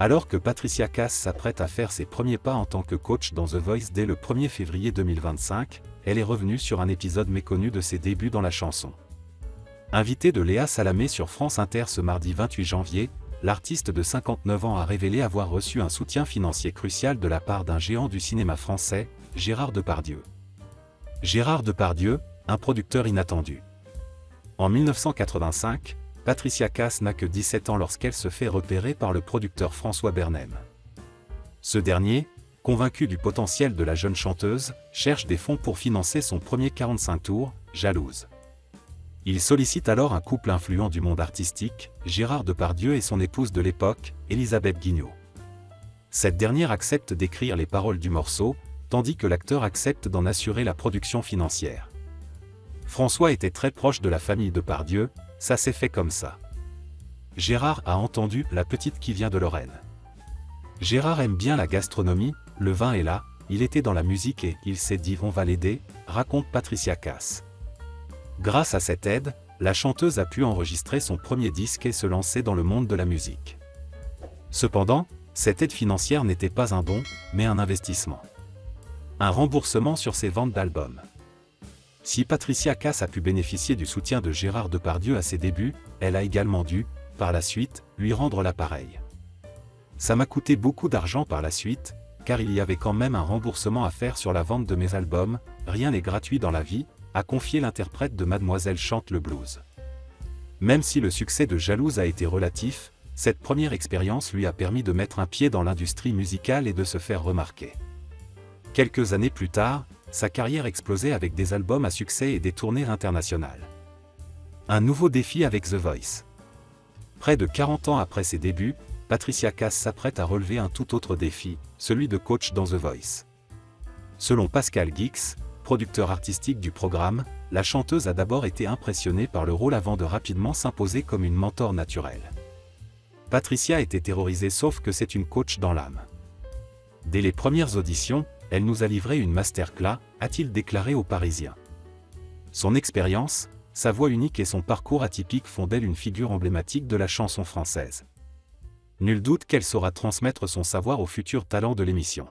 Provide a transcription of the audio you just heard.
Alors que Patricia Cass s'apprête à faire ses premiers pas en tant que coach dans The Voice dès le 1er février 2025, elle est revenue sur un épisode méconnu de ses débuts dans la chanson. Invitée de Léa Salamé sur France Inter ce mardi 28 janvier, l'artiste de 59 ans a révélé avoir reçu un soutien financier crucial de la part d'un géant du cinéma français, Gérard Depardieu. Gérard Depardieu, un producteur inattendu. En 1985, Patricia Cass n'a que 17 ans lorsqu'elle se fait repérer par le producteur François Bernem. Ce dernier, convaincu du potentiel de la jeune chanteuse, cherche des fonds pour financer son premier 45 tours, Jalouse. Il sollicite alors un couple influent du monde artistique, Gérard Depardieu et son épouse de l'époque, Elisabeth Guignot. Cette dernière accepte d'écrire les paroles du morceau, tandis que l'acteur accepte d'en assurer la production financière. François était très proche de la famille Depardieu, ça s'est fait comme ça. Gérard a entendu « La petite qui vient de Lorraine ». Gérard aime bien la gastronomie, le vin est là, il était dans la musique et il s'est dit « on va l'aider », raconte Patricia Cass. Grâce à cette aide, la chanteuse a pu enregistrer son premier disque et se lancer dans le monde de la musique. Cependant, cette aide financière n'était pas un don, mais un investissement. Un remboursement sur ses ventes d'albums. Si Patricia Cass a pu bénéficier du soutien de Gérard Depardieu à ses débuts, elle a également dû, par la suite, lui rendre l'appareil. Ça m'a coûté beaucoup d'argent par la suite, car il y avait quand même un remboursement à faire sur la vente de mes albums, rien n'est gratuit dans la vie, a confié l'interprète de Mademoiselle chante le blues. Même si le succès de Jalouse a été relatif, cette première expérience lui a permis de mettre un pied dans l'industrie musicale et de se faire remarquer. Quelques années plus tard, sa carrière explosait avec des albums à succès et des tournées internationales. Un nouveau défi avec The Voice. Près de 40 ans après ses débuts, Patricia Cass s'apprête à relever un tout autre défi, celui de coach dans The Voice. Selon Pascal Guix, producteur artistique du programme, la chanteuse a d'abord été impressionnée par le rôle avant de rapidement s'imposer comme une mentor naturelle. Patricia était terrorisée sauf que c'est une coach dans l'âme. Dès les premières auditions, elle nous a livré une masterclass, a-t-il déclaré aux Parisiens. Son expérience, sa voix unique et son parcours atypique font d'elle une figure emblématique de la chanson française. Nul doute qu'elle saura transmettre son savoir aux futurs talents de l'émission.